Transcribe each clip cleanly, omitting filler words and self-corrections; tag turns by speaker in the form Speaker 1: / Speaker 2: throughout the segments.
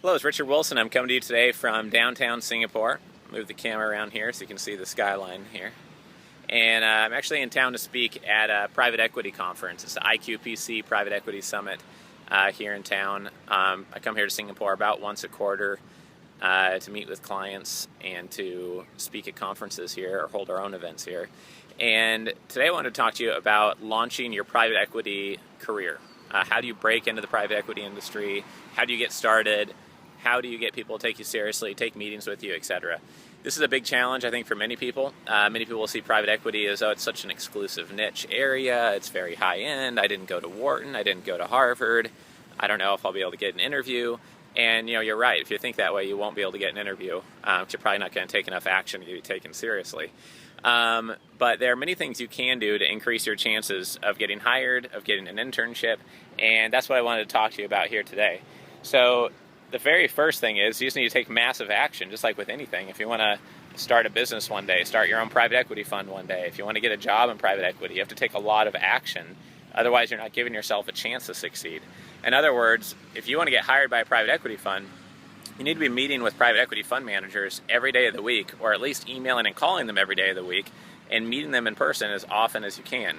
Speaker 1: Hello, it's Richard Wilson. I'm coming to you today from downtown Singapore. Move the camera around here so you can see the skyline here. And I'm actually in town to speak at a private equity conference. It's the IQPC Private Equity Summit here in town. I come here to Singapore about once a quarter to meet with clients and to speak at conferences here or hold our own events here. And today I want to talk to you about launching your private equity career. How do you break into the private equity industry? How do you get started? How do you get people to take you seriously, take meetings with you, etc.? This is a big challenge, I think, for many people. Many people will see private equity as, oh, it's such an exclusive niche area. It's very high-end. I didn't go to Wharton. I didn't go to Harvard. I don't know if I'll be able to get an interview. And, you know, you're right. If you think that way, you won't be able to get an interview. You're probably not going to take enough action to be taken seriously. But there are many things you can do to increase your chances of getting hired, of getting an internship, and that's what I wanted to talk to you about here today. So the very first thing is you just need to take massive action, just like with anything. If you want to start a business one day, start your own private equity fund one day, if you want to get a job in private equity, you have to take a lot of action. Otherwise, you're not giving yourself a chance to succeed. In other words, if you want to get hired by a private equity fund, you need to be meeting with private equity fund managers every day of the week, or at least emailing and calling them every day of the week, and meeting them in person as often as you can.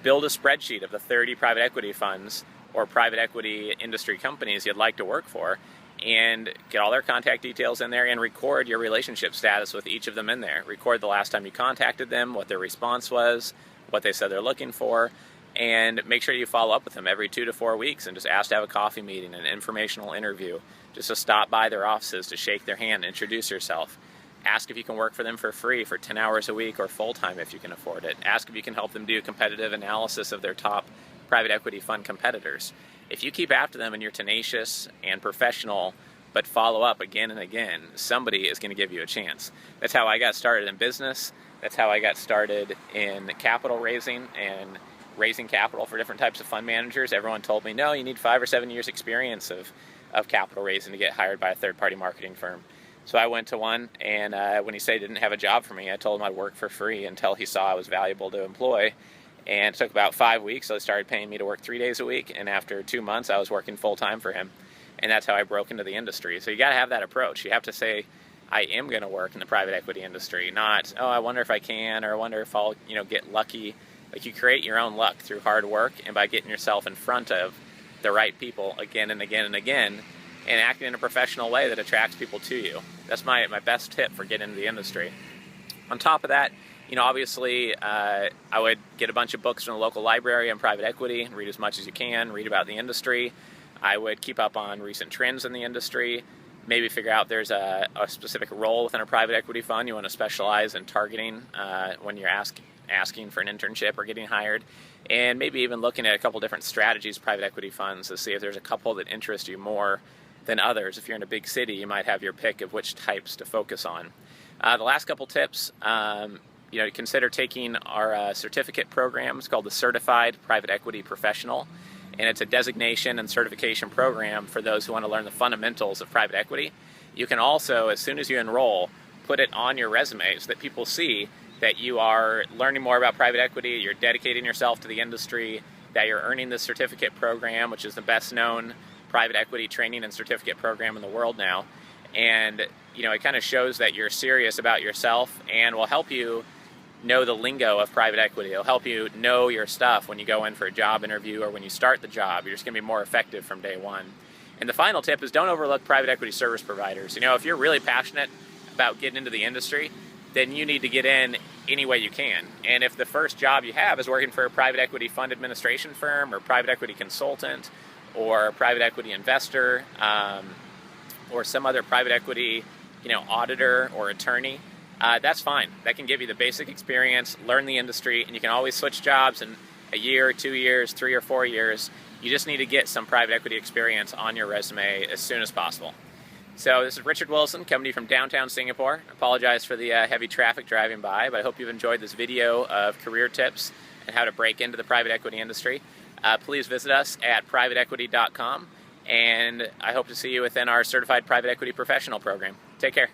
Speaker 1: Build a spreadsheet of the 30 private equity funds or private equity industry companies you'd like to work for, and get all their contact details in there and record your relationship status with each of them in there. Record the last time you contacted them, what their response was, what they said they're looking for, and make sure you follow up with them every 2 to 4 weeks and just ask to have a coffee meeting, an informational interview, just to stop by their offices, to shake their hand, introduce yourself. Ask if you can work for them for free for 10 hours a week or full-time if you can afford it. Ask if you can help them do competitive analysis of their top private equity fund competitors. If you keep after them and you're tenacious and professional, but follow up again and again, somebody is going to give you a chance. That's how I got started in business. That's how I got started in capital raising and raising capital for different types of fund managers. Everyone told me, no, you need 5 or 7 years experience of capital raising to get hired by a third-party marketing firm. So I went to one, and when he said he didn't have a job for me, I told him I'd work for free until he saw I was valuable to employ. And it took about 5 weeks, so he started paying me to work 3 days a week, and after 2 months, I was working full-time for him. And that's how I broke into the industry. So you got to have that approach. You have to say, I am going to work in the private equity industry, not, oh, I wonder if I can, or I wonder if I'll, get lucky. Like, you create your own luck through hard work and by getting yourself in front of the right people again and again and again, and acting in a professional way that attracts people to you. That's my best tip for getting into the industry. On top of that, obviously, I would get a bunch of books from the local library on private equity, read as much as you can, read about the industry. I would keep up on recent trends in the industry, maybe figure out there's a specific role within a private equity fund you want to specialize in targeting when you're asking for an internship or getting hired, and maybe even looking at a couple different strategies, private equity funds, to see if there's a couple that interest you more than others. If you're in a big city, you might have your pick of which types to focus on. The last couple tips, consider taking our certificate program. It's called the Certified Private Equity Professional, and it's a designation and certification program for those who want to learn the fundamentals of private equity. You can also, as soon as you enroll, put it on your resume so that people see that you are learning more about private equity, you're dedicating yourself to the industry, that you're earning this certificate program, which is the best known private equity training and certificate program in the world now. And it kind of shows that you're serious about yourself and will help you know the lingo of private equity. It'll help you know your stuff when you go in for a job interview or when you start the job. You're just going to be more effective from day one. And the final tip is don't overlook private equity service providers. If you're really passionate about getting into the industry, then you need to get in any way you can. And if the first job you have is working for a private equity fund administration firm or private equity consultant or private equity investor or some other private equity auditor or attorney, that's fine. That can give you the basic experience, learn the industry, and you can always switch jobs in a year, 2 years, 3 or 4 years. You just need to get some private equity experience on your resume as soon as possible. So this is Richard Wilson coming to you from downtown Singapore. I apologize for the heavy traffic driving by, but I hope you've enjoyed this video of career tips and how to break into the private equity industry. Please visit us at PrivateEquity.com, and I hope to see you within our Certified Private Equity Professional program. Take care.